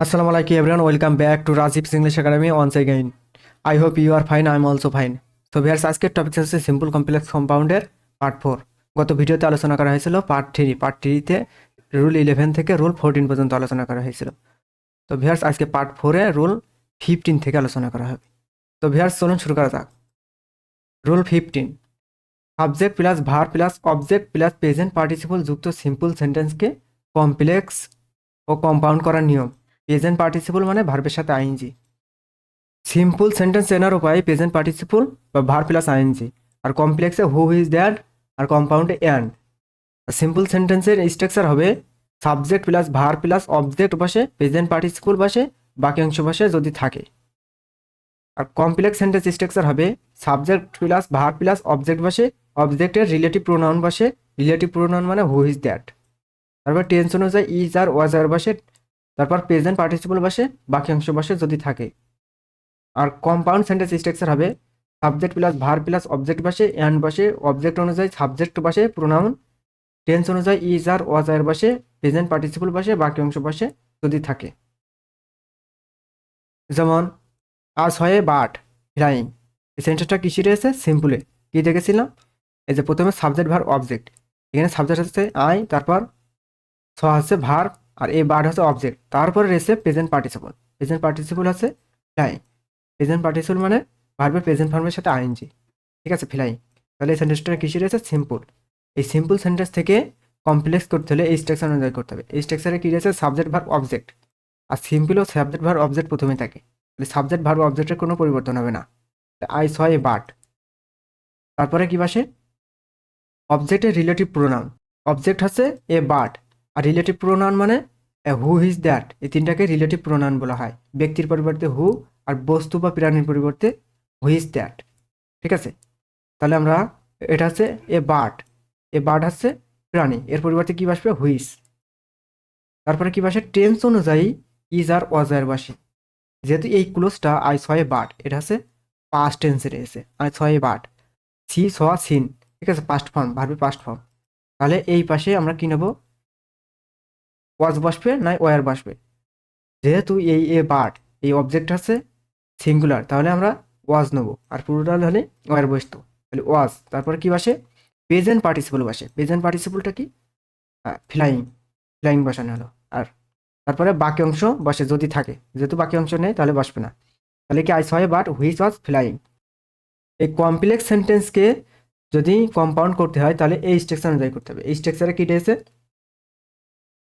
Assalamu alaikum everyone, welcome back to Rajib's English Academy once again. I hope you are fine, I am also fine. So viewers আজকের topic হচ্ছে simple complex কম্পাউন্ডের part 4। গত ভিডিওতে আলোচনা করা হয়েছিল part 3 তে rule 11 থেকে rule 14 পর্যন্ত আলোচনা করা হয়েছিল। তো ভিউয়ার্স আজকে পার্ট 4 এ রুল 15 থেকে আলোচনা করা হবে। তো ভিউয়ার্স চলুন শুরু করা যাক। Rule 15, subject plus verb plus object plus present participle যুক্ত সিম্পল সেন্টেন্সকে কমপ্লেক্স ও কম্পাউন্ড করার নিয়ম। প্রেজেন্ট পার্টিসিপল মানে ভার্বের সাথে আইএনজি। সিম্পল সেন্টেন্স চেনার উপায় প্রেজেন্ট পার্টিসিপল বা ভার্ব প্লাস আইএনজি, আর কমপ্লেক্সে হু ইজ দ্যাট, আর কম্পাউন্ডে অ্যান্ড। সিম্পল সেন্টেন্সের স্ট্রাকচার হবে subject plus verb plus object বসে, প্রেজেন্ট পার্টিসিপল বসে, বাক্যাংশ বসে যদি থাকে। আর কমপ্লেক্স সেন্টেন্স স্ট্রাকচার হবে subject plus verb plus object বসে, অবজেক্টের রিলেটিভ প্রোনাউন বসে, রিলেটিভ প্রোনাউন মানে হু ইজ দ্যাট। তারপর টেন্স অনুযায়ী ইজ আর ওয়াজ আর বসে, তারপর প্রেজেন্ট পার্টিসিপল বসে, বাক্যাংশ বসে যদি থাকে। আর কম্পাউন্ড সেন্টেন্স স্ট্রাকচার হবে subject plus verb plus object বসে, অ্যান্ড বসে, অবজেক্ট অনুযায়ী সাবজেক্ট বসে, প্রোনাউন, টেন্স অনুযায়ী ইজ আর ওয়াজ আর বসে, প্রেজেন্ট পার্টিসিপল বসে, বাক্যাংশ বসে যদি থাকে। যেমন আজ হয় বাট ফ্লাইং, এই সেন্টেন্সটা কিসে রয়েছে? সিম্পলে। কি দেখেছিলাম? এই যে প্রথমে সাবজেক্ট ভার্ব অবজেক্ট, এখানে সাবজেক্ট হচ্ছে আই, তারপর ছ হচ্ছে ভার্ব, আর এই বার্ড হচ্ছে অবজেক্ট, তারপরে রয়েছে প্রেজেন্ট পার্টিসিপল। প্রেজেন্ট পার্টিসিপল হচ্ছে ফ্লাইং। প্রেজেন্ট পার্টিসিপল মানে ভার্বের প্রেজেন্ট ফর্মের সাথে আইএনজি, ঠিক আছে, ফ্লাইং। তাহলে এই সেন্টেন্সটা কিসে রয়েছে? সিম্পল। এই সিম্পল সেন্টেন্স থেকে কমপ্লেক্স করতে হলে এই স্ট্রাকচার অনুযায়ী করতে হবে। এই স্ট্রাকচারে কি রয়েছে? Subject verb object. আর সিম্পলও সাবজেক্ট ভার্ব অবজেক্ট প্রথমে থাকে, তাহলে সাবজেক্ট ভার্ব অবজেক্টের কোনো পরিবর্তন হবে না। আই স এ বাট, তারপরে কি বসে? অবজেক্টের রিলেটিভ প্রোনাউন। অবজেক্ট হচ্ছে এ বার্ড, আর রিলেটিভ প্রোনাউন মানে হু ইজ দ্যাট। এই তিনটাকে রিলেটিভ প্রোনাউন বলা হয়। ব্যক্তির পরিবর্তে হু, আর বস্তু বা প্রাণীর পরিবর্তে হু ইজ দ্যাট, ঠিক আছে। তাহলে আমরা এটা হচ্ছে এ বার্ড, এ বার্ড হচ্ছে প্রাণী, এর পরিবর্তে কি বসবে? হুইস। তারপরে কি বসে? টেন্স অনুযায়ী ইজ আর ওয়াজ আর বসে। যেহেতু এই ক্লোজটা আই স এ বার্ড, এটা হচ্ছে পাস্ট টেন্সে রয়েছে, I saw a bird, see saw seen, ঠিক আছে, পাস্ট ফর্ম, ভার্বে পাস্ট ফর্ম। তাহলে এই পাশে আমরা কি নেব? ওয়াজ বসবে না ওয়ার বসবে? যেহেতু এই এ বার্ড, এই অবজেক্ট আছে সিঙ্গুলার, তাহলে আমরা ওয়াজ নেব, আর প্লুরাল হলে ওয়ার বসতো, তাহলে ওয়াজ। তারপরে কি বসে? প্রেজেন্ট পার্টিসিপল বসে। প্রেজেন্ট পার্টিসিপলটা কি? ফ্লাইং, ফ্লাইং বসানো হলো। আর তারপরে বাকি অংশ বসে যদি থাকে, যেহেতু বাকি অংশ নেই তাহলে বসবে না। তাহলে কি I saw a bird which was flying. এই কমপ্লেক্স সেন্টেন্সকে যদি কম্পাউন্ড করতে হয় তাহলে এই স্ট্রাকচার অনুযায়ী করতে হবে। এই স্ট্রাকচারে কি রয়েছে?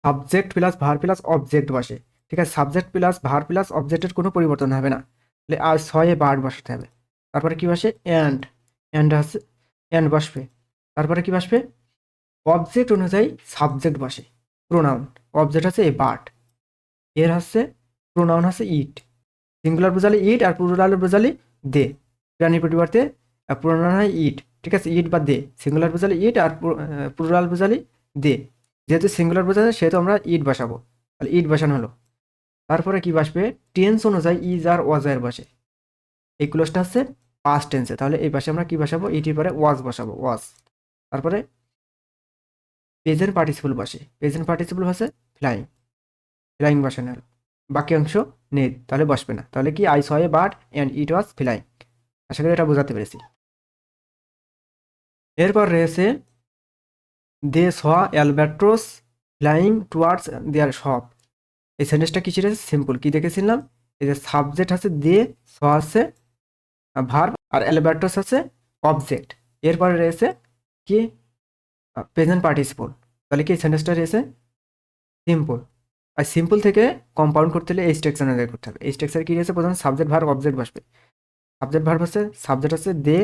Subject plus verb plus object বসে, ঠিক আছে। সাবজেক্ট প্লাস ভার প্লাস অবজেক্টের কোনো পরিবর্তন হবে না, তাহলে আর ছয়ে বার্ড বসাতে হবে। তারপরে কি বসে? অ্যান্ড, অ্যান্ড আছে, অ্যান্ড বসবে। তারপরে কি বসবে? অবজেক্ট অনুযায়ী সাবজেক্ট বসে, প্রোনাউন। অবজেক্ট হচ্ছে এ বার্ড, এর হচ্ছে প্রোনাউন হচ্ছে ইট। সিঙ্গুলার বোঝালে ইট, আর প্লুরাল বোঝালে দে। প্রাণীর পরিবর্তে প্রোনাউন হয় ইট, ঠিক আছে, ইট বা দে। সিঙ্গুলার বোঝালে ইট, আর প্লুরাল বোঝালে দে। যেহেতু সিঙ্গুলার বোঝাচ্ছে সেহেতু আমরা ইট বসাবো, তাহলে ইট বসানো হলো। তারপরে কি বসবে? টেন্স অনুযায়ী ইজ আর ওয়াজ এর বসে। এই ক্লোজটা হচ্ছে পাস্ট টেন্সে, তাহলে এই পাশে আমরা কি বসাবো? ইটির পরে ওয়াজ বসাবো, ওয়াজ। তারপরে প্রেজেন্ট পার্টিসিপল বসে। প্রেজেন্ট পার্টিসিপল বসে ফ্লাইং, ফ্লাইং বসানো হলো। বাকি অংশ নেই, তাহলে বসবে না। তাহলে কি? I saw a bird and it was flying. আশা করি এটা বোঝাতে পেরেছি। এরপর রয়েছে they saw albatross flying towards their shop. এই সেন্টেন্সটা কিসের? সিম্পল। কি দেখেছিলাম? এই যে সাবজেক্ট আছে দে, স আছে ভার্ব, আর অ্যালবার্টাস আছে অবজেক্ট। এরপরে রয়েছে কি? Present participle. তাহলে কি এই সেন্টেন্সটা রয়েছে সিম্পল। আর সিম্পল থেকে কম্পাউন্ড করতে হলে এই স্ট্রাকচার অনুযায়ী করতে হবে। এই স্ট্রাকচার কি রয়েছে? প্রথমে সাবজেক্ট ভার্ব অবজেক্ট বসবে। সাবজেক্ট ভার্ব হচ্ছে, সাবজেক্ট আছে দে,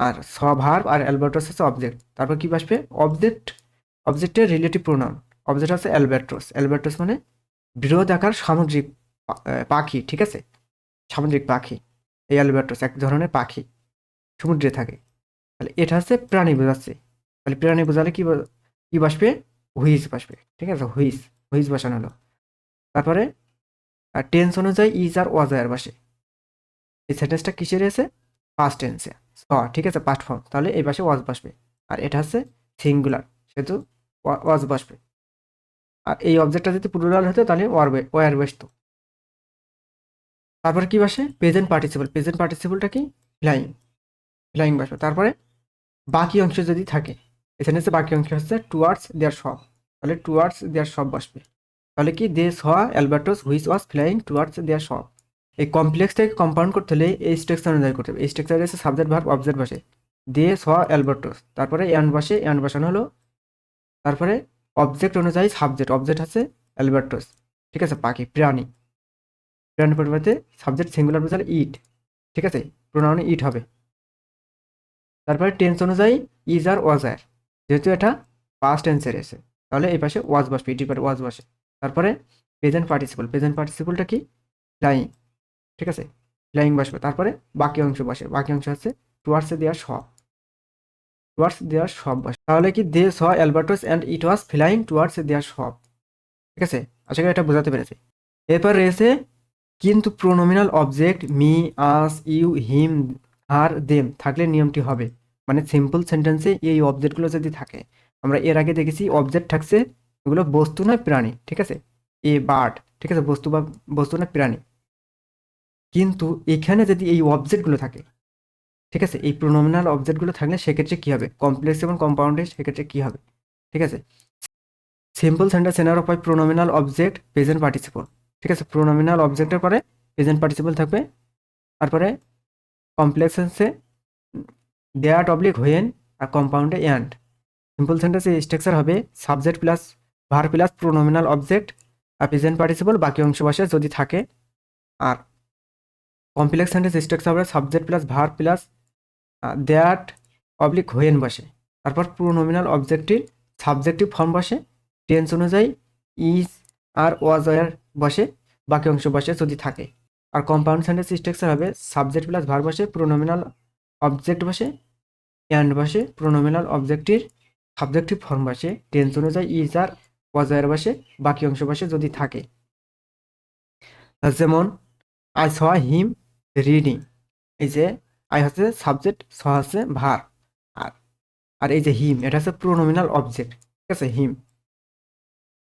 আর স ভার্ব, আর অ্যালবার্টাস হচ্ছে অবজেক্ট। তারপর কি বসবে? অবজেক্ট, অবজেক্টের রিলেটিভ প্রোনাউন। অবজেক্ট হচ্ছে অ্যালবার্ট্রোস। অ্যালবার্ট্রোস মানে বৃহৎ আকার সামুদ্রিক পাখি, ঠিক আছে, সামুদ্রিক পাখি। এই অ্যালবার্ট্রোস এক ধরনের পাখি, সমুদ্রে থাকে। তাহলে এটা হচ্ছে প্রাণী বোঝাচ্ছে, তাহলে প্রাণী বোঝালে কি কি বসবে? হুইজ বসবে, ঠিক আছে, হুইজ, হুইজ বসানো হলো। তারপরে টেন্স অনুযায়ী ইজ আর ওয়াজ আর বসে। এই সেন্টেন্সটা কিসে রয়েছে? পাস্ট টেন্সে, ঠিক আছে, পাস্ট ফর্ম, তাহলে এই পাশে ওয়াজ বসবে। আর এটা হচ্ছে সিঙ্গুলার, সেহেতু ওয়াজ বসবে। আর এই অবজেক্টটা যদি প্লুরাল হতো তাহলে ওয়ার বসতো। তারপরে কি বসে? Present participle. প্রেজেন্ট পার্টিসিপলটা কি? ফ্লাইং। ফ্লাইং বসবে। তারপরে বাকি অংশ যদি থাকে, এখানে হচ্ছে বাকি অংশ হচ্ছে টুয়ার্ডস দেয়ার সব, তাহলে টুয়ার্ডস দেয়ার সব বসবে। তাহলে কি? They saw অ্যালবার্টস which was flying towards their সব। এই কমপ্লেক্সটাকে কম্পাউন্ড করতে হলে এই স্ট্রাকচার অনুযায়ী করতে হবে। এই স্ট্রাকচারে এসে সাবজেক্ট ভার্ব অবজেক্ট বসে, দে স অ্যালবার্টস, তারপরে অ্যান্ড বসে, অ্যান্ড বসানো হলো, তারপরে অবজেক্ট অনুযায়ী সাবজেক্ট, অবজেক্ট আছে অ্যালবার্টস, ঠিক আছে, পাখি, প্রাণী। প্রাণী পরিবর্তে সাবজেক্ট সিঙ্গুলার বোঝালে ইট, ঠিক আছে, প্রোনাউনে ইট হবে। তারপরে টেন্স অনুযায়ী ইজ আর ওয়াজ আর, যেহেতু এটা পাস্ট টেন্সের এসে, তাহলে এই পাশে ওয়াজ বসবে, ইটির পরে ওয়াজ বসে। তারপরে প্রেজেন্ট পার্টিসিপল। প্রেজেন্ট পার্টিসিপলটা কি? ফ্লাইং, ঠিক আছে, ফ্লাইং বসবে। তারপরে বাকি অংশ বসে, বাকি অংশ হচ্ছে টুয়ার্ডস দেয়ার সব, টুয়ার্ডস দেয়ার সব বসে। তাহলে কি? They saw albatross and it was flying towards their shop, ঠিক আছে, আশা করি এটা বোঝাতে পেরেছি। এরপর রয়েছে কিন্তু pronominal object me, us, you, him, আর, দেম থাকলে নিয়মটি হবে। মানে সিম্পল সেন্টেন্সে এই অবজেক্টগুলো যদি থাকে, আমরা এর আগে দেখেছি অবজেক্ট থাকছে, এগুলো বস্তু নয় প্রাণী, ঠিক আছে, এ বার্ড, ঠিক আছে, বস্তু বা বস্তু না প্রাণী। কিন্তু এখানে যদি এই অবজেক্টগুলো থাকে, ঠিক আছে, এই প্রোনোমিনাল অবজেক্টগুলো থাকলে সেক্ষেত্রে কি হবে? কমপ্লেক্স এবং কম্পাউন্ডে সেক্ষেত্রে কি হবে? ঠিক আছে, সিম্পল সেন্টেন্স এনার হয় প্রোনোমিনাল অবজেক্ট প্রেজেন্ট পার্টিসিপল, ঠিক আছে, প্রোনোমিনাল অবজেক্টের পরে প্রেজেন্ট পার্টিসিপল থাকবে। তারপরে কমপ্লেক্স সেন্সে দেয়াট অবলিক হোয়েন, আর কম্পাউন্ডে অ্যান্ড। সিম্পল সেন্টেন্সে স্ট্রাকচার হবে subject plus verb plus pronominal object আর প্রেজেন্ট পার্টিসিপল বাকি অংশ বসে যদি থাকে। আর কমপ্লেক্স সেন্টেন্স স্ট্রাকচার হবে subject plus verb plus that oblique when বসে। তারপর প্রোনোমিনাল অবজেক্টটির সাবজেক্টিভ ফর্ম বসে, টেন্স অনুযায়ী ইজ আর ওয়াজ ওয়ার বসে, বাকি অংশ বসে যদি থাকে। আর কম্পাউন্ড সেন্টেন্স স্ট্রাকচার হবে সাবজেক্ট প্লাস ভার বসে, প্রোনোমিনাল অবজেক্ট বসে, অ্যান্ড বসে, প্রোনোমিনাল অবজেক্টের সাবজেক্টিভ ফর্ম বসে, টেন্স অনুযায়ী ইজ আর ওয়াজ ওয়ার বসে, বাকি অংশ বসে যদি থাকে। যেমন আই স হিম রিডিং, এই যে আই হচ্ছে সাবজেক্ট, স হচ্ছে ভার, আর আর এই যে হিম এটা হচ্ছে প্রোনোমিনাল অবজেক্ট, ঠিক আছে, হিম।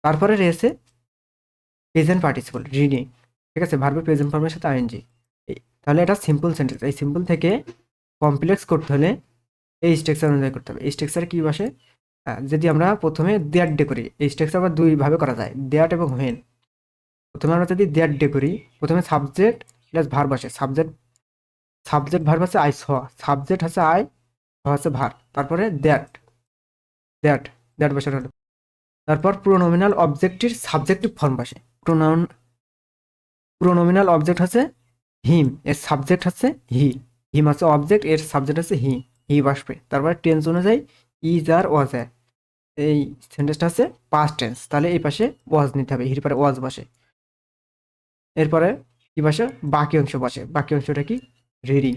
তারপরে রয়েছে প্রেজেন্ট পার্টিসিপল রিডিং, ঠিক আছে, ভার্বের প্রেজেন্ট ফর্মের সাথে আইএনজি। তাহলে এটা সিম্পল সেন্টেন্স। এই সিম্পল থেকে কমপ্লেক্স করতে হলে এই স্ট্রাকচার অনুযায়ী করতে হবে। এই স্ট্রাকচারে কি বসে? যদি আমরা প্রথমে দেয়ার ডে করি, এই স্ট্রাকচার আবার দুইভাবে করা যায়, দেয়াট এবং হোয়েন। প্রথমে আমরা যদি দেয়ার ডে করি, প্রথমে সাবজেক্ট প্লাস ভার্ব বসে, সাবজেক্ট সাবজেক্ট ভার্ব আছে আই স, সাবজেক্ট আছে আই, স আছে ভার, তারপরে দ্যাট, দ্যাট দ্যাট বসানো হলো। তারপর প্রোনোমিনাল অবজেক্টের সাবজেক্টিভ ফর্ম বসে, প্রোনোমিনাল অবজেক্ট হচ্ছে হিম, এর সাবজেক্ট হচ্ছে হি, হিম হচ্ছে অবজেক্ট, এর সাবজেক্ট হচ্ছে হি, হি বসবে। তারপরে টেন্স অনুযায়ী ইজ আর ওয়াজ আর, এই সেন্টেন্সটা হচ্ছে পাস্ট টেন্স, তাহলে এই পাশে ওয়াজ নিতে হবে, হির পরে ওয়াজ বসে। এরপরে কি বসে? বাকি অংশ বসে, বাকি অংশটা কি? রিডিং,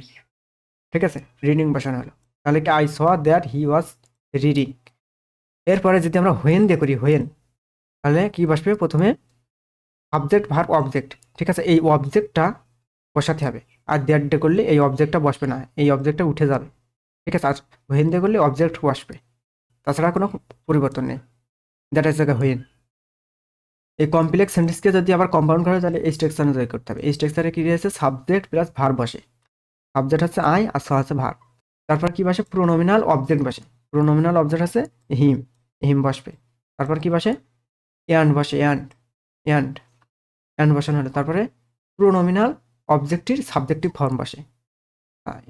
ঠিক আছে, রিডিং বসানো হলো। তাহলে কি? I saw that he was reading. এরপরে যদি আমরা হোয়েন দিয়ে করি, হোয়েন, তাহলে কি বসবে? প্রথমে সাবজেক্ট ভার্ব অবজেক্ট, ঠিক আছে, এই অবজেক্টটা বসাতে হবে। আর দ্যাট দিয়ে করলে এই অবজেক্টটা বসবে না, এই অবজেক্টটা উঠে যাবে, ঠিক আছে। আর হোয়েন দিয়ে করলে অবজেক্ট বসবে, তাছাড়া কোনো পরিবর্তন নেই। দ্যাট ইজ জায়গায় হোয়েন। এই কমপ্লেক্স সেন্টেন্সকে যদি আবার কম্পাউন্ড করা হয় তাহলে এই স্ট্রাকচার অনুযায়ী করতে হবে। এই স্ট্রাকচারে কি রয়েছে? সাবজেক্ট প্লাস ভার্ব বসে, সাবজেক্ট হচ্ছে আই আর স হচ্ছে ভার্ব। তারপর কি বসে? প্রোনোমিনাল অবজেক্ট বসে, প্রোনোমিনাল অবজেক্ট আছে হিম, হিম বসবে। তারপর কি বসে? অ্যান্ড বসে, অ্যান্ড, অ্যান্ড, অ্যান্ড বসানো হলো। তারপরে প্রোনোমিনাল অবজেক্টটির সাবজেক্টিভ ফর্ম বসে।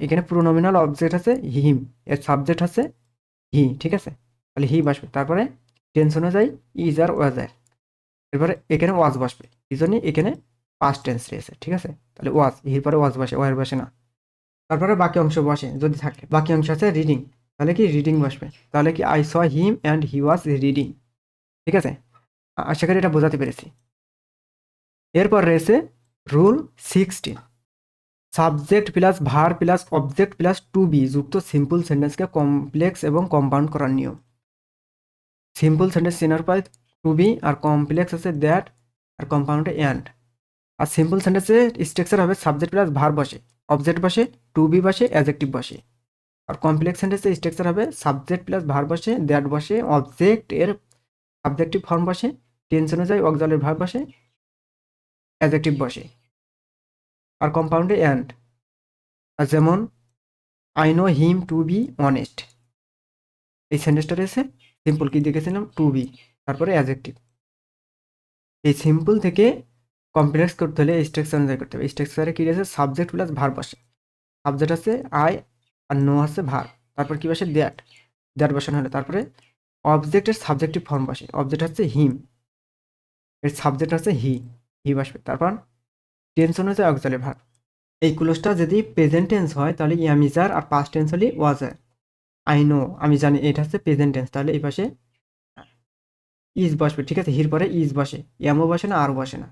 এখানে প্রোনোমিনাল অবজেক্ট আছে হিম, এর সাবজেক্ট আছে হি, ঠিক আছে, তাহলে হি বসবে। তারপরে টেন্স অনুযায়ী ইজ আর ওয়াজ আর, এরপরে এখানে ওয়াজ বসবে, এই জন্য এখানে পাস্ট টেন্স রয়েছে, ঠিক আছে, তাহলে ওয়াজ, হির পরে ওয়াজ বসে, ওয়ার বসে না। তারপরে বাকি অংশ বসে যদি থাকে, বাকি অংশ আছে রিডিং, তাহলে কি? রিডিং বসবে। তাহলে কি? I saw him and he was reading, ঠিক আছে, আশা করি এটা বোঝাতে পেরেছি। এরপর রয়েছে rule 16, subject plus verb plus object plus to be যুক্ত সিম্পল সেন্টেন্সকে কমপ্লেক্স এবং কম্পাউন্ড করার নিয়ম। সিম্পল সেন্টেন্স চেনার পায় টু বি, আর কমপ্লেক্স আছে দ্যাট, আর কম্পাউন্ডে অ্যান্ড। আর সিম্পল সেন্টেন্সের স্ট্রাকচার হবে সাবজেক্ট প্লাস ভার বসে, অবজেক্ট বসে, টু বি বসে, অ্যাডজেক্টিভ বসে। আর কমপ্লেক্স সেন্টেন্সের স্ট্রাকচার হবে সাবজেক্ট প্লাস ভার বসে, দ্যাট বসে, অবজেক্ট এর সাবজেক্টিভ ফর্ম বসে, টেন্স অনুযায়ী অক্সিলারি ভার্ব বসে, অ্যাডজেক্টিভ বসে। আর কম্পাউন্ডে অ্যান্ড, আর যেমন I know him to be honest, এই সেন্টেন্সটা রয়েছে সিম্পল, কি দেখেছিলাম টু বি, তারপরে অ্যাডজেক্টিভ। এই সিম্পল থেকে কমপ্লেক্স করতে হলে স্ট্রাকচার অনুযায়ী করতে হবে। স্ট্রাকচারে কি রয়েছে, সাবজেক্ট প্লাস ভার্ব বসে। সাবজেক্ট আছে আই আর নো আছে ভার্ব, তারপর কি বসে দ্যাট, দ্যাট বসানো হলো। তারপরে অবজেক্টের সাবজেক্টিভ ফর্ম বসে, অবজেক্ট হচ্ছে হিম, এর সাবজেক্ট হচ্ছে হি, হি বসবে। তারপর টেন্স অনুযায়ী অক্সিলারি ভার্ব। এই ক্লোজটা যদি প্রেজেন্ট টেন্স হয় তাহলে ইয়াম ইজার, আর পাস্ট টেন্স হলে ওয়াজার। আই নো, আমি জানি, এটা হচ্ছে প্রেজেন্ট টেন্স, তাহলে এই পাশে ইজ বসবে, ঠিক আছে। হির পরে ইজ বসে, এমও বসে না, আরও বসে না।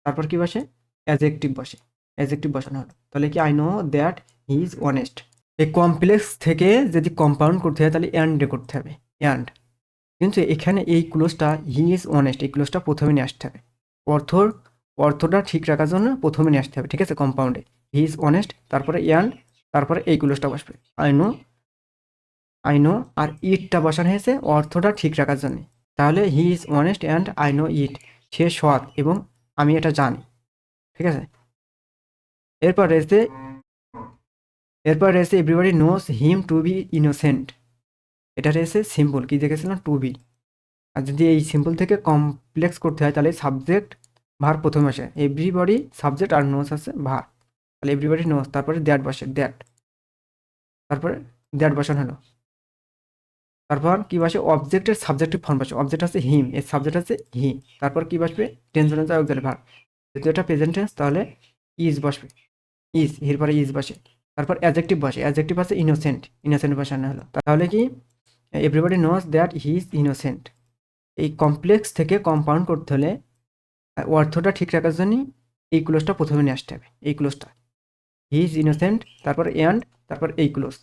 তারপর কি বসে, অ্যাডজেক্টিভ বসে, অ্যাডজেক্টিভ বসানো হলো। তাহলে কি I know that he is honest. এই কমপ্লেক্স থেকে যদি কম্পাউন্ড করতে হয় তাহলে অ্যান্ডে করতে হবে, অ্যান্ড। কিন্তু এখানে এই ক্লোজটা হি ইজ অনেস্ট, এই ক্লোজটা প্রথমে নিয়ে আসতে হবে। অর্থর অর্থটা ঠিক রাখার জন্য প্রথমে নিয়ে আসতে হবে, ঠিক আছে। কম্পাউন্ডে হি ইজ অনেস্ট, তারপরে অ্যান্ড, তারপরে এই ক্লোজটা বসবে আই নো, আই নো। আর ইটটা বসানো হয়েছে অর্থটা ঠিক রাখার জন্য। তাহলে he is honest and I know it, সে সৎ এবং আমি এটা জানি, ঠিক আছে। এরপর রয়েছে এরপর রয়েছে everybody knows him to be innocent, এটা রয়েছে সিম্পল, কি দেখেছিলাম টু বি। আর যদি এই সিম্পল থেকে কমপ্লেক্স করতে হয় তাহলে সাবজেক্ট ভার প্রথমে আসে, এভরিবডি সাবজেক্ট আর নোস আছে ভার, তাহলে এভরিবডি নোস, তারপরে দ্যাট বসে, দ্যাট, তারপরে দ্যাট বসানো হলো। তারপর কি বসে, অবজেক্টের সাবজেক্টিভ ফর্ম বসে, অবজেক্ট আছে হিম, এর সাবজেক্ট আছে হি, তারপর কি বসবে, টেন্স অনুযায়ী অক্সিলারি ভার্ব। যেহেতু এটা প্রেজেন্ট টেন্স তাহলে ইজ বসবে, ইজ, এর পরে ইজ বসে। তারপর অ্যাডজেক্টিভ বসে, অ্যাডজেক্টিভ আছে ইনোসেন্ট, ইনোসেন্ট বসানো হলো। তাহলে কি everybody knows that he is innocent. এই কমপ্লেক্স থেকে কম্পাউন্ড করতে হলে অর্থটা ঠিক রাখার জন্য এই ক্লোজটা প্রথমে নিয়ে আসতে হবে, এই ক্লোজটা হি ইজ ইনোসেন্ট, তারপর অ্যান্ড, তারপর এই ক্লোজ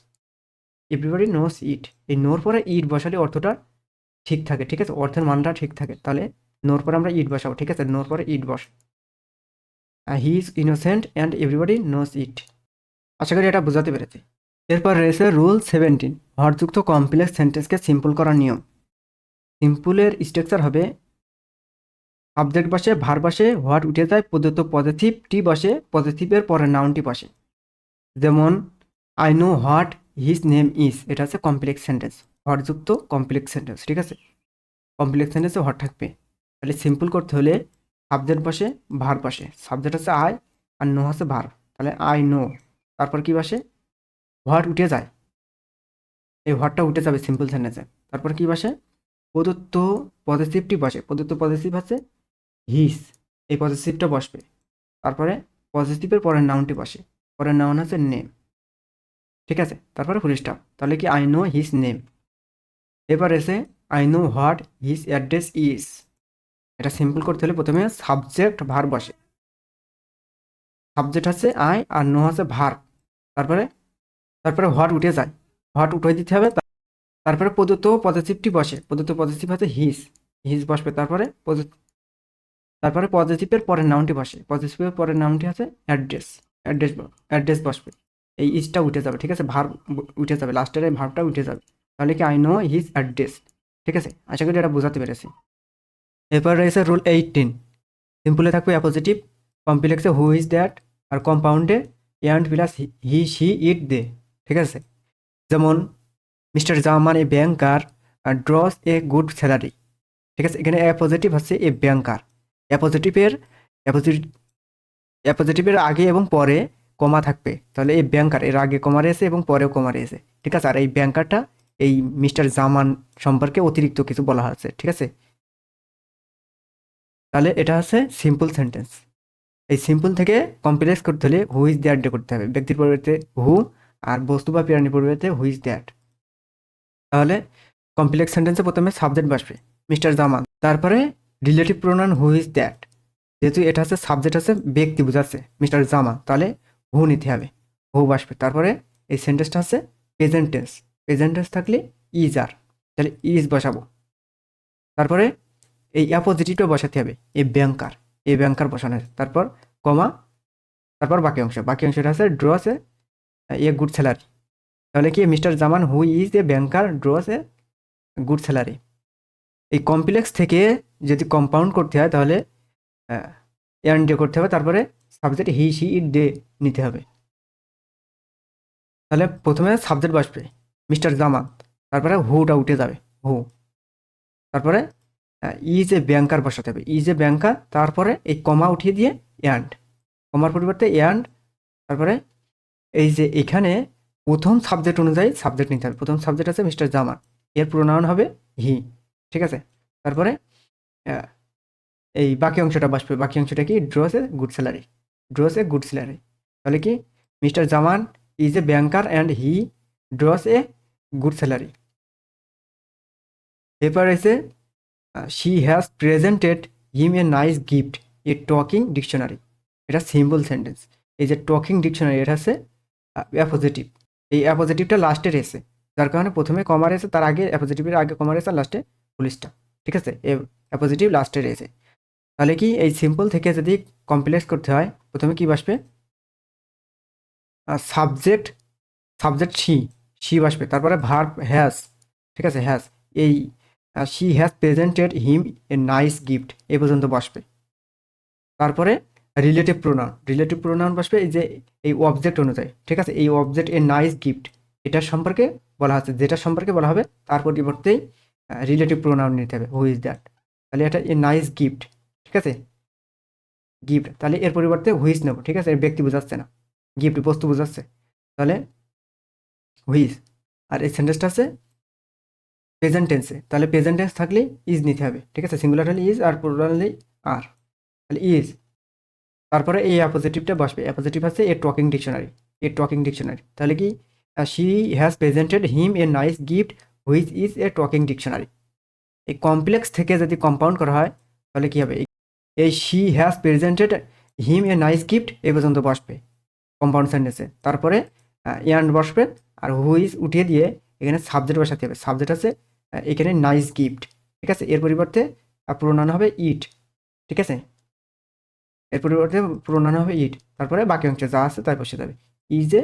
এভরিবডি নোস ইট। এই নোর পরে ইট বসালে অর্থটা ঠিক থাকে, ঠিক আছে, অর্থের মানটা ঠিক থাকে। তাহলে নোর পরে আমরা ইট বসাবো, ঠিক আছে, নোর পরে ইট বস, he is innocent and everybody knows it. আশা করি এটা বোঝাতে পেরেছি। এরপর রয়েছে রুল 17, হরযুক্ত কমপ্লেক্স সেন্টেন্সকে সিম্পল করার নিয়ম। সিম্পলের স্ট্রাকচার হবে সাবজেক্ট বসে, ভার বসে, হোয়াট উঠে যায়, প্রদত্ত পজিটিভ টি বসে, পজিটিভের পরে নাউনটি বসে। যেমন I know what his name is, এটা হচ্ছে কমপ্লেক্স সেন্টেন্স, হরযুক্ত কমপ্লেক্স সেন্টেন্স, ঠিক আছে। কমপ্লেক্স সেন্টেন্সে হোয়াট থাকবে। তাহলে সিম্পল করতে হলে সাবজেক্ট বসে, ভার বসে, সাবজেক্ট হচ্ছে আই আর নো হচ্ছে ভার, তাহলে আই নো। তারপর কি বসে, হোয়াট উঠে যায়, এই হোয়াটটা উঠে যাবে সিম্পল সেন্টেন্সে। তারপর কি বসে, প্রদত্ত পজিটিভটি বসে, প্রদত্ত পজিটিভ আছে হিস, এই পজিটিভটা বসবে। তারপরে পজিটিভের পরের নাউনটি বসে, পরের নাউন আছে নেম, ঠিক আছে। তারপরে ফুল স্টপ, তাহলে কি আই নো হিজ নেম। এবার এসে I know what his address is, এটা সিম্পল করতে হলে প্রথমে সাবজেক্ট ভার বসে, সাবজেক্ট আছে আই আর নো আছে ভার, তারপরে তারপরে হোয়াট উঠে যায়, হোয়াট উঠে দিতে হবে। তারপরে প্রদত্ত পজিটিভটি বসে, প্রদত্ত পজিটিভ আছে হিজ, হিজ বসবে। তারপরে পজিটিভের পরের নাউনটি বসে, পজিটিভের পরের নাউনটি আছে অ্যাড্রেস, অ্যাড্রেস, অ্যাড্রেস বসবে। এই ইজটা উঠে যাবে, ঠিক আছে, ভার উঠে যাবে, লাস্টের এই ভার্বটা উঠে যাবে। তাহলে কি আই নো হিজ অ্যাড্রেস, ঠিক আছে। আশা করি এটা বোঝাতে পেরেছি। এরপর রয়েছে রুল 18, সিম্পলে থাকবে অ্যাপোজিটিভ, কমপ্লেক্সে হু ইজ দ্যাট, আর কম্পাউন্ডে and plus he she it they, ঠিক আছে। যেমন mister German a banker draws a good salary, ঠিক আছে। এখানে অ্যাপোজিটিভ হচ্ছে এ ব্যাংকার, অ্যাপোজিটিভের অ্যাপোজিটিভ অ্যাপোজিটিভের আগে এবং পরে কমা থাকবে, তাহলে এই ব্যাংকার এর আগে কমা রয়েছে এবং পরেও কমা রয়েছে, ঠিক আছে। আর এই ব্যাংকারটা এই মিস্টার জামান সম্পর্কে অতিরিক্ত কিছু বলা হচ্ছে, ঠিক আছে। তাহলে এটা হচ্ছে সিম্পল সেন্টেন্স। এই সিম্পল থেকে কমপ্লেক্স করতে হলে হু ইজ দ্যাট দিয়ে করতে হবে, ব্যক্তির পরিবর্তে হু, আর বস্তু বা প্রাণীর পরিবর্তে হু ইজ দ্যাট। তাহলে কমপ্লেক্স সেন্টেন্সে প্রথমে সাবজেক্ট বসবে মিস্টার জামান, তারপরে relative pronoun who is that, যেহেতু এটা হচ্ছে সাবজেক্ট আছে ব্যক্তি বোঝাচ্ছে মিস্টার জামান, তাহলে হু নিতে হবে, হু বসবে। তারপরে এই সেন্টেন্সটা হচ্ছে প্রেজেন্ট টেন্স, প্রেজেন্ট টেন্স থাকলে ইজ আর, তাহলে ইজ বসাবো। তারপরে এই অ্যাপোজিটিভটা বসাতে হবে, এই ব্যাংকার বসানো আছে। তারপর কমা, তারপর বাকি অংশটা আছে ড্রস এ গুড স্যালারি, তাহলে কি mister Zaman who is a banker draws a good salary. এই কমপ্লেক্স থেকে যদি কম্পাউন্ড করতে হয় তাহলে এন্ড ডে করতে হবে, তারপরে সাবজেক্ট হি সি ইট দে নিতে হবে। তাহলে প্রথমে সাবজেক্ট বসবে মিস্টার জামান, তারপরে হুটা উঠে যাবে, হু, তারপরে ইজ এ ব্যাংকার বসাতে হবে, ইজ এ ব্যাংকার, তারপরে এই কমা উঠিয়ে দিয়ে অ্যান্ড, কমার পরিবর্তে অ্যান্ড, তারপরে এই যে এখানে প্রথম সাবজেক্ট অনুযায়ী সাবজেক্ট নিতে হবে। প্রথম সাবজেক্ট আছে মিস্টার জামান, এর প্রোনাউন হবে হি, ঠিক আছে। তারপরে এই বাকি অংশটা বসবে, বাকি অংশটা কি draws a good salary, draws a good salary. তাহলে কি mister Zaman is a banker and he draws a good salary. এরপর এসে she has presented him a nice gift A talking dictionary. এটা সিম্পল সেন্টেন্স। এই যে talking dictionary এটা হচ্ছে appositive, এই অ্যাপোজিটিভটা লাস্টে রয়েছে, যার কারণে প্রথমে কমা রয়েছে, তার আগে অ্যাপোজিটিভের আগে কমা রয়েছে, আর লাস্টে পুলিশটা, ঠিক আছে। অ্যাপোজিটিভ লাস্টে রয়েছে। তাহলে কি এই সিম্পল থেকে যদি কমপ্লেক্স করতে হয় প্রথমে কি বসবে, সাবজেক্ট, সাবজেক্ট শি বসবে, তারপরে ভার্ব হ্যাজ, ঠিক আছে, হ্যাজ, এই she has presented him a nice gift এ পর্যন্ত বসবে। তারপরে রিলেটিভ প্রোনাউন বসবে এই যে এই অবজেক্ট অনুযায়ী, ঠিক আছে। এই অবজেক্ট এ নাইস গিফট এটার সম্পর্কে বলা হচ্ছে, যেটা সম্পর্কে বলা হবে তার পরিবর্তেই রিলেটিভ প্রোনাউন নিতে হবে, হু ইজ দ্যাট। তাহলে এটা এ নাইস গিফট, ঠিক আছে, গিফট, তাহলে এর পরিবর্তে হুইজ নেব, ঠিক আছে, এর ব্যক্তি বোঝাচ্ছে না, গিফট বস্তু বোঝাচ্ছে, তাহলে হুইজ। আর এই সেন্টেন্সটা আছে প্রেজেন্ট টেন্সে, তাহলে প্রেজেন্ট টেন্স থাকলে ইজ নিতে হবে, ঠিক আছে, সিঙ্গুলার হলে ইজ আর প্লুরাল হলে আর, তাহলে ইজ। তারপরে এই অ্যাপোজিটিভটা বসবে, অ্যাপোজিটিভ আছে a talking dictionary, a talking dictionary, তাহলে কি she has presented him a nice gift which is a talking dictionary. এই কমপ্লেক্স থেকে যদি কম্পাউন্ড করা হয় তাহলে কি হবে, এই she has presented him a nice gift এ পর্যন্ত বসবে কম্পাউন্ড সেন্টেন্সে, তারপরে অ্যান্ড বসবে, আর হুইজ উঠিয়ে দিয়ে এখানে সাবজেক্ট বসাতে হবে, সাবজেক্ট আছে এখানে নাইস গিফট, ঠিক আছে, এর পরিবর্তে প্রোনাউন হবে ইট, ঠিক আছে, এর পরিবর্তে প্রোনাউন হবে ইট, তারপরে বাকি অংশে যা আছে তাই বসে যাবে, is a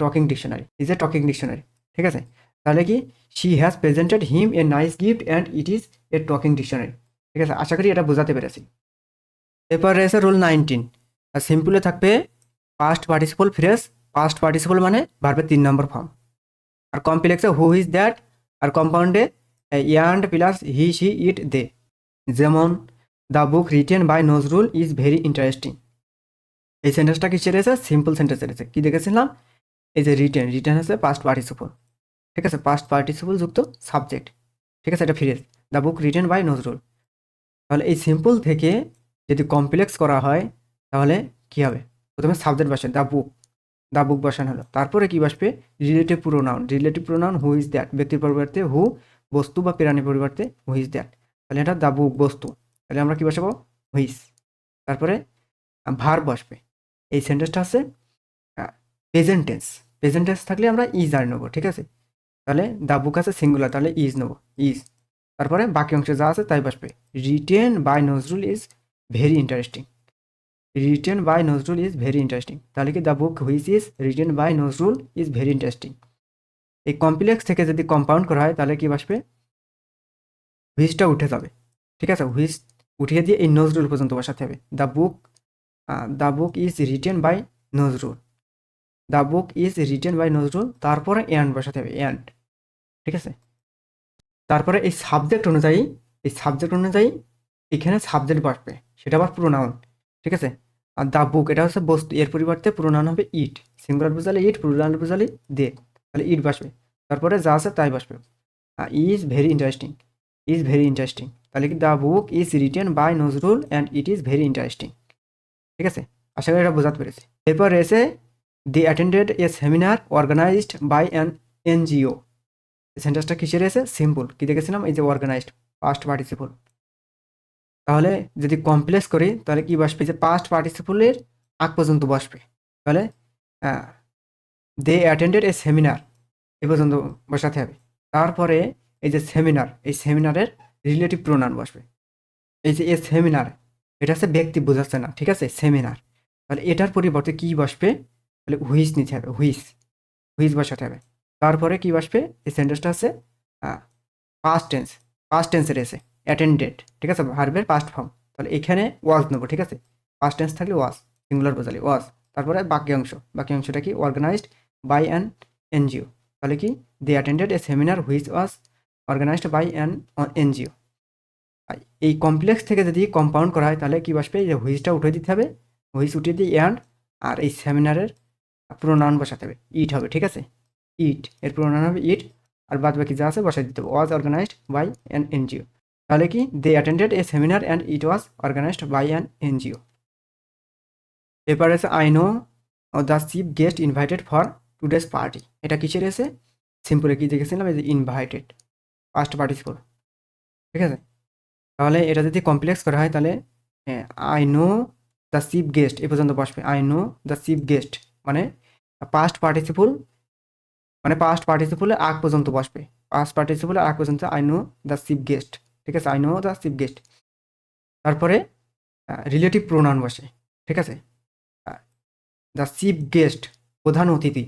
talking dictionary, is a talking dictionary, ঠিক আছে। তাহলে কি she has presented him a nice gift and it is a talking dictionary, ঠিক আছে, আশা করি এটা বোঝাতে পেরেছি। এরপর রয়েছে রুল 19, আর সিম্পলে থাকবে past participle phrase, past participle মানে ভার্বের 3 নম্বর ফর্ম, আর কমপ্লেক্সে হু ইজ দ্যাট, আর কম্পাউন্ডে and plus he she it they. যেমন the book written by Nazrul is very interesting. এই সেন্টেন্সটা কিসে রয়েছে, সিম্পল সেন্টেন্স রয়েছে, কি দেখেছিলাম, এই যে রিটেন, রিটেন হচ্ছে পাস্ট পার্টিসিপল, ঠিক আছে, পাস্ট পার্টিসিপল যুক্ত সাবজেক্ট, ঠিক আছে, এটা phrase the book written by Nazrul. তাহলে এই সিম্পল থেকে যদি কমপ্লেক্স করা হয় তাহলে কি হবে, প্রথমে সাবজেক্ট বসে দ্য বুক, দ্য বুক বসানো হলো, তারপরে কি বসবে relative pronoun, relative pronoun who is that, ব্যক্তির পরিবর্তে হু, বস্তু বা প্রাণীর পরিবর্তে হু ইজ দ্যাট, তাহলে এটা দ্য বুক বস্তু, তাহলে আমরা কি বসাবো হুইজ, তারপরে ভার্ব বসবে, এই সেন্টেন্সটা আছে প্রেজেন্ট টেন্স, প্রেজেন্ট টেন্স থাকলে আমরা ইজ আর নেবো, ঠিক আছে, তাহলে দ্য বুক আছে সিঙ্গুলার, তাহলে ইজ নেবো, ইজ, তারপরে বাকি অংশে যা আছে তাই বসবে, written by Nazrul is very interesting, written by Nazrul is very interesting, তাহলে কি the book which is written by Nazrul is very interesting. এই কমপ্লেক্স থেকে যদি কম্পাউন্ড করা হয় তাহলে কি বসবে, হুইচটা উঠে যাবে, ঠিক আছে, হুইচ উঠিয়ে দিয়ে এই নজরুল পর্যন্ত বসাতে হবে, the book is written by Nazrul, the book is written by Nazrul, তারপরে অ্যান্ড বসাতে হবে, অ্যান্ড, ঠিক আছে। তারপরে এই সাবজেক্ট অনুযায়ী, এই সাবজেক্ট অনুযায়ী এখানে সাবজেক্ট বসবে, সেটা আবার প্রোনাউন, ঠিক আছে। আর দ্য বুক এটা হচ্ছে বস্তু, এর পরিবর্তে প্রোনাউন হবে ইট, সিঙ্গুলার বোঝালে ইট, প্লুরাল বোঝালে দে, তাহলে ইট বসবে, তারপরে যা আছে তাই বসবে, is very interesting, is very interesting, তাহলে কি the book is written by Nazrul and it is very interesting, ঠিক আছে, আশা করি এটা বোঝাতে পেরেছি। এরপর রয়েছে they attended a seminar organised by an NGO. সেন্টেন্সটা কিসে রয়েছে, সিম্পল, কি দেখেছিলাম এই যে অর্গানাইজড, পাস্ট পার্টিসিপল, তাহলে যদি কমপ্লেক্স করি তাহলে কি বসবে, যে পাস্ট পার্টিসিপলের আগ পর্যন্ত বসবে, তাহলে দে অ্যাটেন্ডেড এ সেমিনার এ পর্যন্ত বসাতে হবে, তারপরে এই যে সেমিনার, এই সেমিনারের রিলেটিভ প্রোনাউন বসবে, এই যে এ সেমিনার এটা হচ্ছে ব্যক্তি বোঝাচ্ছে না, ঠিক আছে, সেমিনার, তাহলে এটার পরিবর্তে কি বসবে, তাহলে হুইচ নিতে হবে, হুইচ, হুইচ বসাতে হবে, তারপরে কি বসবে, এই সেন্টেন্সটা আছে পাস্ট টেন্স, পাস্ট টেন্সের এসে অ্যাটেন্ডেড, ঠিক আছে, ভার্বের পাস্ট ফর্ম। তাহলে এখানে ওয়াজ নেবো, ঠিক আছে, পাস্ট টেন্স থাকলে ওয়াজ, সিঙ্গুলার বোঝালে ওয়াজ। তারপরে বাক্যাংশটা কি, অর্গানাইজড বাই অ্যান এনজিও। তাহলে কি, they attended a seminar which was organised by an NGO. এই কমপ্লেক্স থেকে যদি কম্পাউন্ড করা হয় তাহলে কি বসবে, এই যে হুইচটা উঠে দিতে হবে, হুইচ উঠিয়ে দিয়ে অ্যান্ড, আর এই সেমিনারের প্রোনাউন বসাতে হবে, ইট হবে, ঠিক আছে, ইট এর প্রোনাউন হবে ইট, আর বাদ বাকি যা আছে বসাই দিতে হবে, was organised by an NGO. তাহলে কি, they attended a seminar and it was organised by an NGO. এরপর আছে I know the chief guest invited for today's party. এটা কিসের এসে, সিম্পলে কি দেখেছিলাম, এই যে ইনভাইটেড, পাস্ট পার্টিসিপল, ঠিক আছে। তাহলে এটা যদি কমপ্লেক্স করা হয় তাহলে I know the chief guest এ পর্যন্ত বসবে, I know the chief guest মানে পাস্ট পার্টিসিপল, মানে পাস্ট পার্টিসিপলে আগ পর্যন্ত বসবে, পাস্ট পার্টিসিপলে আগ পর্যন্ত I know the chief guest, ঠিক আছে, I know the chief guest. তারপরে রিলেটিভ প্রোনাউন বসে, ঠিক আছে, দ্য চিফ গেস্ট প্রধান অতিথি,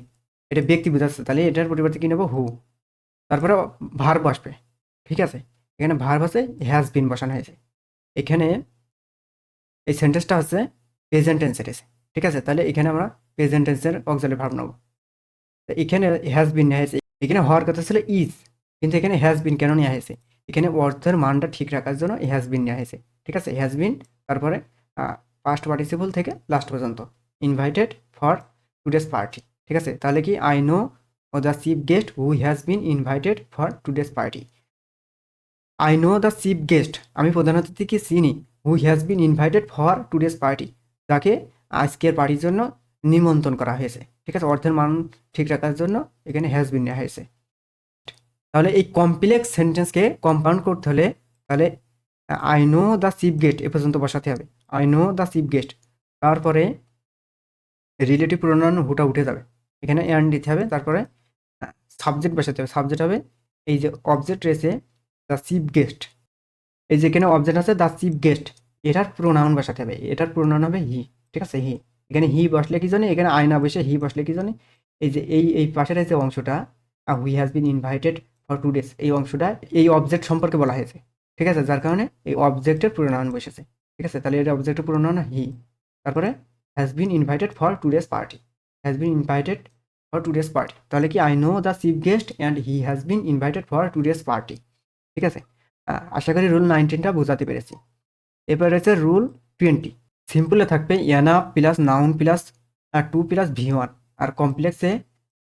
এটা ব্যক্তি বোঝাচ্ছে, তাহলে এটার পরিবর্তে কী নেবো, হু। তারপরে ভার্ব বসবে, ঠিক আছে, এখানে ভার্ব আছে হ্যাজ বিন বসানো হয়েছে, এখানে এই সেন্টেন্সটা হচ্ছে প্রেজেন্ট টেন্সের এসে, ঠিক আছে, তাহলে এখানে আমরা প্রেজেন্ট টেন্সের অক্সিলারি ভার্ব নেব। তো এখানে হ্যাজ বিন নেওয়া হয়েছে, এখানে হওয়ার কথা ছিল ইজ, কিন্তু এখানে হ্যাজ বিন কেন নেওয়া হয়েছে, এখানে অর্থের মানটা ঠিক রাখার জন্য হ্যাজ বিন নেওয়া হয়েছে, ঠিক আছে, হ্যাজ বিন, তারপরে পাস্ট পার্টিসিপল থেকে লাস্ট পর্যন্ত, ইনভাইটেড ফর টুডেস পার্টি, ঠিক আছে। তাহলে কি, I know the chief guest who has been invited for today's party. I know the chief guest, আমি প্রধান অতিথিকে চিনি, who has been invited for today's party, যাকে আজকের পার্টির জন্য নিমন্ত্রণ করা হয়েছে, ঠিক আছে, অর্থের মান ঠিক রাখার জন্য এখানে হ্যাজ বিন নেওয়া হয়েছে। তাহলে এই কমপ্লেক্স সেন্টেন্সকে কম্পাউন্ড করতে হলে তাহলে I know the chief guest এ পর্যন্ত বসাতে হবে, I know the chief guest, তারপরে রিলেটিভ প্রোনাউন হুটা উঠে যাবে, এখানে অ্যান্ড দিতে হবে, তারপরে সাবজেক্ট বসাতে হবে, সাবজেক্ট হবে এই যে অবজেক্ট রয়েছে দ্য চিফ গেস্ট, এই যে এখানে অবজেক্ট আছে দ্য চিফ গেস্ট, এটার প্রোনাউন বসাতে হবে, এটার প্রোনাউন হবে হি, ঠিক আছে, হি। এখানে হি বসলে কি জানি, এখানে আয়না বসে হি বসলে কি জানি, এই যে এই পাশের যে অংশটা, who has been invited for today's, এই অংশটা এই অবজেক্ট সম্পর্কে বলা হয়েছে, ঠিক আছে, যার কারণে এই অবজেক্টের প্রোনাউন বসেছে, ঠিক আছে, তাহলে এটা অবজেক্টের প্রোনাউন হি। তারপরে has been invited for today's party, has been invited for today's party, তাহলে কি, I know the chief guest and he has been invited for today's party, ঠিক আছে। আশা করি রুল 19টা বোঝাতে পেরেছি। এবার রয়েছে রুল 20, সিম্পলে থাকবে enough plus noun plus to plus ভি1, আর কমপ্লেক্সে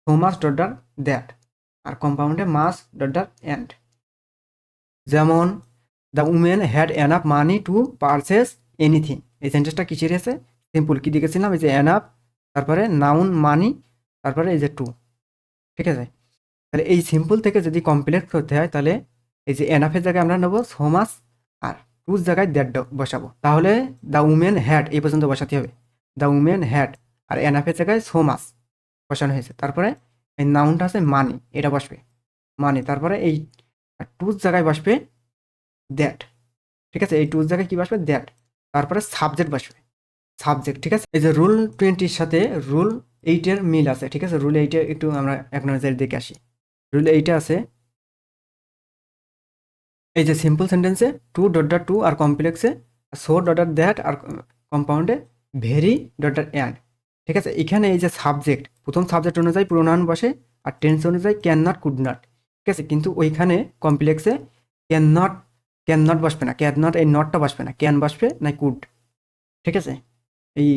সো মাস ডট দ্যাট, আর কম্পাউন্ডে মাস ডট অ্যান্ড। যেমন the women had enough money to purchase anything, এই সেন্টেন্সটা কিসের এসে, সিম্পল কি দেখেছিলাম, এই যে এনাফ, তারপরে নাউন মানি, তারপরে এই যে টু, ঠিক আছে। তাহলে এই সিম্পল থেকে যদি কমপ্লেক্স করতে হয় তাহলে এই যে এনাফের জায়গায় আমরা নেবো সো মাস, আর টুর জায়গায় দ্যাট বসাবো, তাহলে দ্য উমেন হ্যাড এই পর্যন্ত বসাতে হবে, দ্য উমেন হ্যাড, আর এনাফের জায়গায় সো মাস বসানো হয়েছে, তারপরে এই নাউনটা আছে মানি, এটা বসবে মানি, তারপরে এই টুর জায়গায় বসবে দ্যাট, ঠিক আছে, এই টুর জায়গায় কি বসবে, দ্যাট, তারপরে সাবজেক্ট বসবে, সাবজেক্ট, ঠিক আছে। এই যে রুল 20-র সাথে রুল 8-এর মিল আছে, ঠিক আছে, রুল 8-এ একটু আমরা এক নজরে দেখে আসি। রুল 8-এ আছে এই যে সিম্পল সেন্টেন্সে টু ডট টু, আর কমপ্লেক্সে সো ডট দ্যাট, আর কম্পাউন্ডে ভেরি ডট অ্যান্ড, ঠিক আছে। এখানে এই যে সাবজেক্ট, প্রথম সাবজেক্ট অনুযায়ী প্রোনাউন বসে, আর টেন্স অনুযায়ী ক্যান নট, কুড নট, ঠিক আছে, কিন্তু ওইখানে কমপ্লেক্সে ক্যান নট বসবে না, ক্যান নট এই নটটা বসবে না, ক্যান বসবে না কুড, ঠিক আছে। এই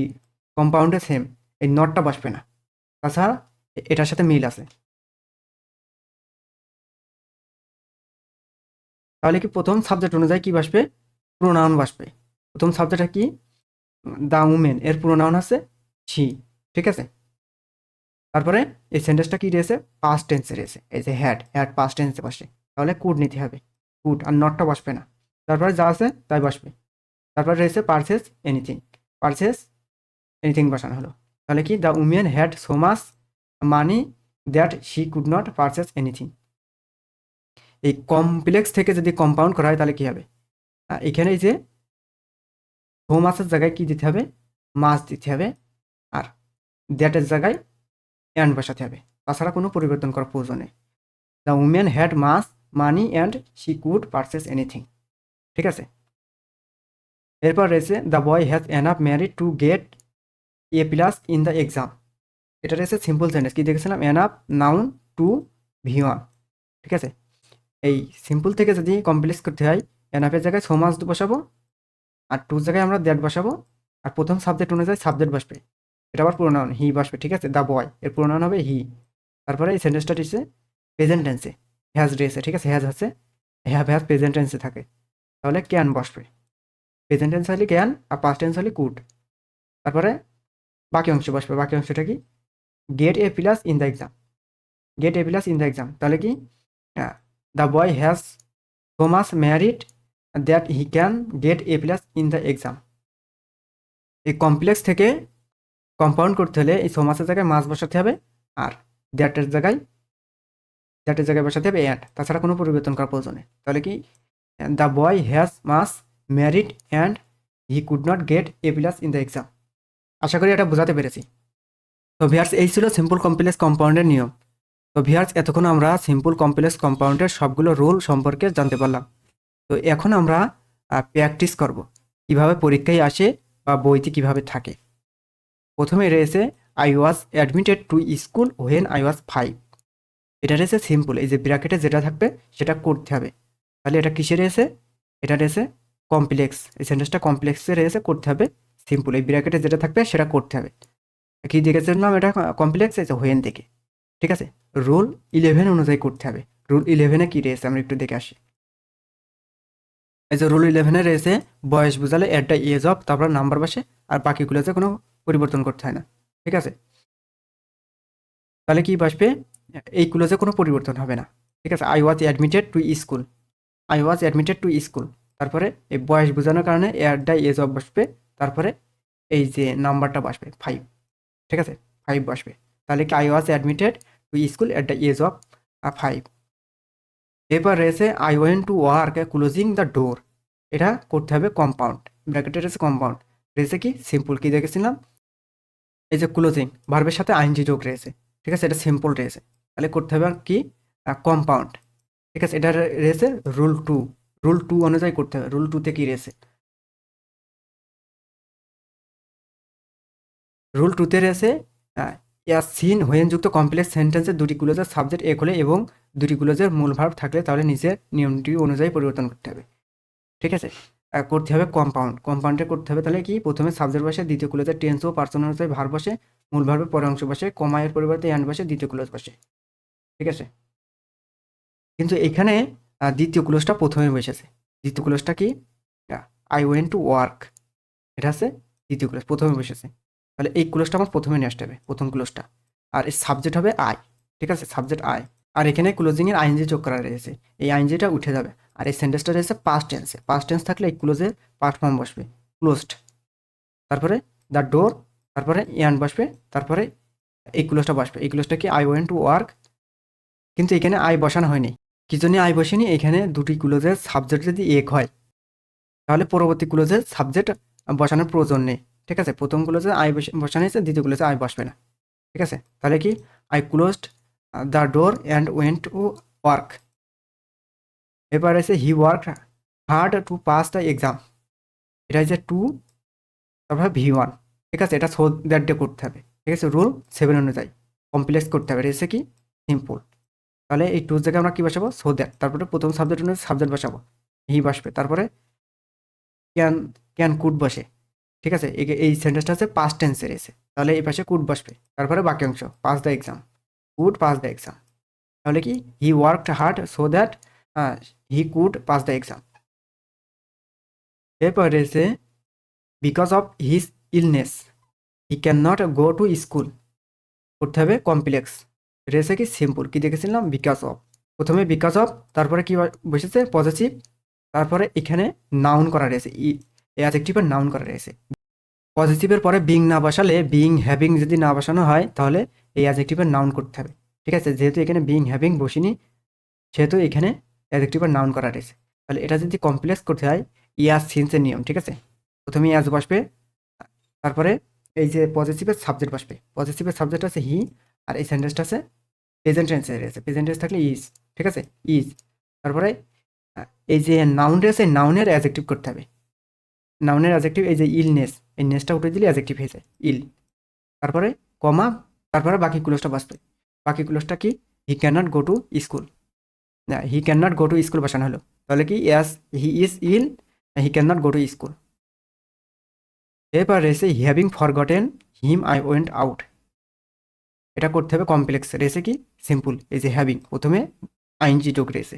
কম্পাউন্ডে সেম, এই নটটা বসবে না, তাছাড়া এটার সাথে মিল আছে। তাহলে কি, প্রথম সাবজেক্ট অনুযায়ী কি বসবে, প্রোনাউন বসবে, প্রথম সাবজেক্টটা কি, দ্য উমেন, এর প্রোনাউন আছে শি, ঠিক আছে। তারপরে এই সেন্টেন্সটা কি রয়েছে, পাস্ট টেন্সে রয়েছে, এই যে হ্যাড পাস্ট টেন্সে বসে, তাহলে কুড নিতে হবে, কুড, আর নটটা বসবে না, তারপরে যা আছে তাই বসবে। তারপরে রয়েছে পারচেস এনিথিং বসানো হলো, তাহলে কি, the women had so much money that she could not purchase anything. এই কমপ্লেক্স থেকে যদি কম্পাউন্ড করা হয় তাহলে কি হবে, এখানে এই যে সো মাসের জায়গায় কি দিতে হবে, মাছ দিতে হবে, আর দ্যাটের জায়গায় অ্যান্ড বসাতে হবে, তাছাড়া কোনো পরিবর্তন করার প্রয়োজন নেই। The women had much money and she could purchase anything. ঠিক আছে, এরপর রয়েছে the boy has enough merit to get A plus in the exam. এটা রয়েছে সিম্পল সেন্টেন্স, কি দেখেছিলাম, এনাফ নাউন টু ভি1। ঠিক আছে, এই সিম্পল থেকে যদি কমপ্লেক্স করতে হয়, এনাফের জায়গায় সো মাস্ট বসাবো, আর টুর জায়গায় আমরা দ্যাট বসাবো, আর প্রথম সাবজেক্ট অনুযায়ী সাবজেক্ট বসবে, এটা আবার প্রোনাউন হি বসবে। ঠিক আছে, দ্য বয় এর প্রোনাউন হবে হি। তারপরে এই সেন্টেন্সটা দিচ্ছে প্রেজেন্ট টেন্সে, হ্যাজ রয়েছে। ঠিক আছে, হ্যাজ হচ্ছে হ্যাভ হ্যাজ প্রেজেন্ট টেন্সে থাকে, তাহলে ক্যান বসবে। প্রেজেন্ট টেন্স হলে ক্যান, আর পাস্ট টেন্স হলে কুড। তারপরে বাকি অংশ বসবে, বাকি অংশটা কি, gate A plus in the exam, gate A plus in the exam, তাহলে কি, the boy has so much married that he can get A plus in the exam. এই কমপ্লেক্স থেকে কম্পাউন্ড করতে হলে এই সো মাসের জায়গায় মাস বসাতে হবে, আর দ্যাটের জায়গায় বসাতে হবে অ্যান্ড, তাছাড়া কোনো পরিবর্তন করার প্রয়োজন নেই। তাহলে কি, the boy has much married and he could not get A plus in the exam. আশা করি এটা বোঝাতে পেরেছি। তো ভিউয়ার্স, এই ছিল সিম্পল কমপ্লেক্স কম্পাউন্ডের নিয়ম। তো ভিউয়ার্স, এতক্ষণ আমরা সিম্পল কমপ্লেক্স কম্পাউন্ডের সবগুলো রুল সম্পর্কে জানতে পারলাম। তো এখন আমরা প্র্যাকটিস করব কিভাবে পরীক্ষায় আসে বা বইতে কিভাবে থাকে। প্রথমে রয়েছে I was admitted to school when I was 5। এটা রয়েছে সিম্পল, এই যে ব্র্যাকেটে যেটা থাকবে সেটা করতে হবে। তাহলে এটা কিসে রয়েছে, এটা রয়েছে কমপ্লেক্স, এই সেন্টেন্সটা কমপ্লেক্সে রয়েছে, করতে হবে সিম্পল, এই ব্র্যাকেটে যেটা থাকবে সেটা করতে হবে। কি দেখেছিলাম, এটা কমপ্লেক্স আছে হোয়েন থেকে। ঠিক আছে, রুল 11 অনুযায়ী করতে হবে। রুল 11-এ কী রয়েছে আমরা একটু দেখে আসি। এই যে রুল 11-এ রয়েছে বয়স বোঝালে অ্যাট দ্য এজ অফ, তারপর নাম্বার বসে, আর বাকিগুলোতে কোনো পরিবর্তন করতে হয় না। ঠিক আছে, তাহলে কি বসবে, এইগুলোতে কোনো পরিবর্তন হবে না। ঠিক আছে, I was admitted to school, I was admitted to school, তারপরে এই বয়স বোঝানোর কারণে অ্যাট দ্য এজ অফ বসবে, তারপরে এই যে নাম্বারটা বসবে 5। ঠিক আছে, 5 বসবে। তাহলে কি, I was admitted to school at the age of 5। এরপর রয়েছে I went to work closing the door, এটা করতে হবে কম্পাউন্ড, ব্র্যাকেটে রয়েছে কম্পাউন্ড। রয়েছে কি, সিম্পল, কি দেখেছিলাম, এই যে ক্লোজিং ভার্বের সাথে আইনজি যোগ রয়েছে। ঠিক আছে, এটা সিম্পল রয়েছে, তাহলে করতে হবে কি, কম্পাউন্ড। ঠিক আছে, এটা রয়েছে রুল 2, রুল 2 অনুযায়ী করতে হবে। রুল 2-তে কি রয়েছে, রুল 2-তে রয়েছে সিন হোয়েন যুক্ত কমপ্লেক্স সেন্টেন্সের দুটি ক্লোজের সাবজেক্ট এক হলে এবং দুটি ক্লোজের মূল ভার্ব থাকলে তাহলে নিচের নিয়মটি অনুযায়ী পরিবর্তন করতে হবে। ঠিক আছে, করতে হবে কম্পাউন্ড, কম্পাউন্ডে করতে হবে। তাহলে কি, প্রথমে সাবজেক্ট বসে, দ্বিতীয় ক্লোজে টেন্স ও পার্সন অনুযায়ী ভার্ব বসে, মূল ভার্বের পরের অংশ বসে, কমায়ের পরিবর্তে অ্যান্ড বসে, দ্বিতীয় ক্লোজ বসে। ঠিক আছে, কিন্তু এখানে দ্বিতীয় ক্লোজটা প্রথমে বসেছে। দ্বিতীয় ক্লোজটা কি, আই ওয়েন্ট টু ওয়ার্ক, এটা আছে দ্বিতীয় ক্লোজ, প্রথমে বসেছে। তাহলে এই ক্লোজটা আমার প্রথমে নিয়ে আসতে হবে, প্রথম ক্লোজটা। আর এই সাবজেক্ট হবে আই। ঠিক আছে, সাবজেক্ট আই। আর এখানে ক্লোজিংয়ের আইনজি যোগ করা রয়েছে, এই আইনজিটা উঠে যাবে। আর এই সেন্টেন্সটা রয়েছে পাস্ট টেন্সে, পাস্ট টেন্স থাকলে এই ক্লোজের পাস্ট ফর্ম বসবে, ক্লোজড। তারপরে দ্য ডোর, তারপরে ইয়ান বসবে, তারপরে এই ক্লোজটা বসবে। এই ক্লোজটা কি, আই ওয়েন্ট টু ওয়ার্ক, কিন্তু এখানে আই বসানো হয়নি। কি জন্য আই বসেনি, এখানে দুটি ক্লোজের সাবজেক্ট যদি এক হয় তাহলে পরবর্তী ক্লোজের সাবজেক্ট বসানোর প্রয়োজন নেই। ঠিক আছে, প্রথম ক্লোজে আই বসানো হয়েছে, দ্বিতীয় ক্লোজে আই বসবে না। ঠিক আছে, তাহলে কি, I closed the door and went to work. এবার আছে he work hard to pass the exam, এটা হচ্ছে 2, তারপর V1। ঠিক আছে, এটা সো দ্যাট ডে করতে হবে। ঠিক আছে, রুল 7 অনুযায়ী কমপ্লেক্স করতে হবে। রয়েছে কি, সিম্পল। তাহলে এই 2 জায়গায় আমরা কি বসাবো, সো দ্যাট, তারপরে প্রথম সাবজেক্ট অনুযায়ী সাবজেক্ট বসাবো, হি বসবে, তারপরে ক্যান, ক্যান কুড বসে। ঠিক আছে, এই সেন্টেন্সটা হচ্ছে পাস্ট টেন্সে রয়েছে, তাহলে এই পাশে কুড বসবে, তারপরে বাকি অংশ pass the exam, could pass the exam. তাহলে কি, হি worked hard so that he could pass the exam. এরপর রয়েছে because of his illness he can not go to school, করতে হবে কমপ্লেক্স। রয়েছে কি, সিম্পল, কি দেখেছিলাম, বিকজ অফ। প্রথমে বিকজ অফ, তারপরে কি বসেছে, পজিটিভ, তারপরে এখানে নাউন করা রয়েছে, অ্যাডজেক্টিভের নাউন করা রয়েছে। পজিটিভের পরে বিং না বসালে, বিং হ্যাভিং যদি না বসানো হয় তাহলে এই অ্যাডজেক্টিভের নাউন করতে হবে। ঠিক আছে, যেহেতু এখানে বিং হ্যাভিং বসিনি সেহেতু এখানে অ্যাডজেক্টিভের নাউন করা রয়েছে। তাহলে এটা যদি কমপ্লেক্স করতে হয়, ইয়াস সিন্সের নিয়ম। ঠিক আছে, প্রথমে ইয়াস বসবে, তারপরে এই যে পজিটিভের সাবজেক্ট বসবে, পজিটিভের সাবজেক্ট আছে হি, আর এই সেন্টেন্সটা আছে প্রেজেন্ট টেন্সে রয়েছে, প্রেজেন্ট টেন্স থাকলে ইজ। ঠিক আছে, ইজ, তারপরে এই যে নাউন রয়েছে নাউনের অ্যাডজেক্টিভ করতে হবে। নাউনের অ্যাডজেক্টিভ এই যে ইলনেস, এই নেসটা উঠে দিলে অ্যাডজেক্টিভ হয়ে যায় ইল। তারপরে কমা, তারপরে বাকি ক্লোজটা বাঁচবে। বাকি ক্লোজটা কি? He can not go to school, না he can not go to school বসানো হলো, তাহলে কি as he is ill he can not go to school. এরপর রয়েছে having forgotten him I went out, এটা করতে হবে কমপ্লেক্স। রয়েছে কি সিম্পল, এই যে হ্যাভিং প্রথমে আইনজি যোগ রয়েছে,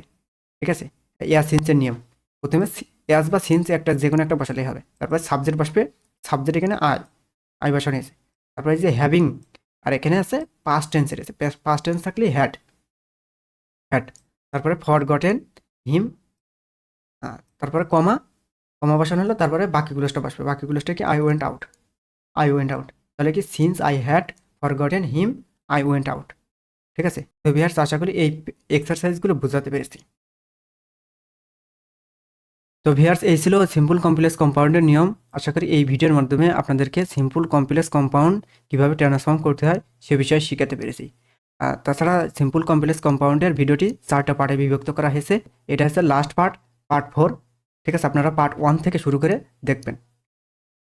ঠিক আছে, ইয়াস সিন্সের নিয়ম, প্রথমে ইয়াস বা সিন্স একটা যে কোনো একটা বসালেই হবে, তারপর সাবজেক্ট বসবে, সাবজেক্ট এখানে আই বসানো হয়েছে, তারপরে এই যে হ্যাভিং, আর এখানে আছে পাস্ট টেন্সের আছে, পাস্ট টেন্স থাকলে হ্যাড, হ্যাড, তারপরে ফরগটেন হিম, তারপরে কমা, কমা বসানো হলো, তারপরে বাকিগুলোটা বসবে, বাকিগুলোটা কি I went out, I went out, তাহলে কি since I had forgotten him I went out. ঠিক আছে, তো ভিউয়ার্স আশা করি এই এক্সারসাইজগুলো বোঝাতে পেরেছি। তো ভিউয়ার্স এই ছিল সিম্পল কমপ্লেক্স কম্পাউন্ডের নিয়ম। আশা করি এই ভিডিওর মাধ্যমে আপনাদেরকে সিম্পল কমপ্লেক্স কম্পাউন্ড কীভাবে ট্রান্সফর্ম করতে হয় সে বিষয়ে শিখাতে পেরেছি। তাছাড়া সিম্পল কমপ্লেক্স কম্পাউন্ডের ভিডিওটি 4টা পার্টে বিভক্ত করা হয়েছে, এটা হচ্ছে লাস্ট পার্ট, পার্ট 4। ঠিক আছে, আপনারা পার্ট 1 থেকে শুরু করে দেখবেন,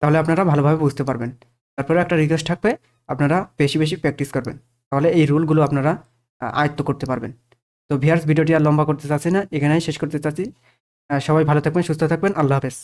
তাহলে আপনারা ভালোভাবে বুঝতে পারবেন। তারপরে একটা রিকোয়েস্ট থাকবে, আপনারা বেশি বেশি প্র্যাকটিস করবেন, তাহলে এই রুলগুলো আপনারা আয়ত্ত করতে পারবেন। তো ভিউয়ার্স ভিডিওটি আর লম্বা করতে চাচ্ছি না, এখানেই শেষ করতে চাচ্ছি। সবাই ভালো থাকবেন, সুস্থ থাকবেন, আল্লাহ হাফেজ।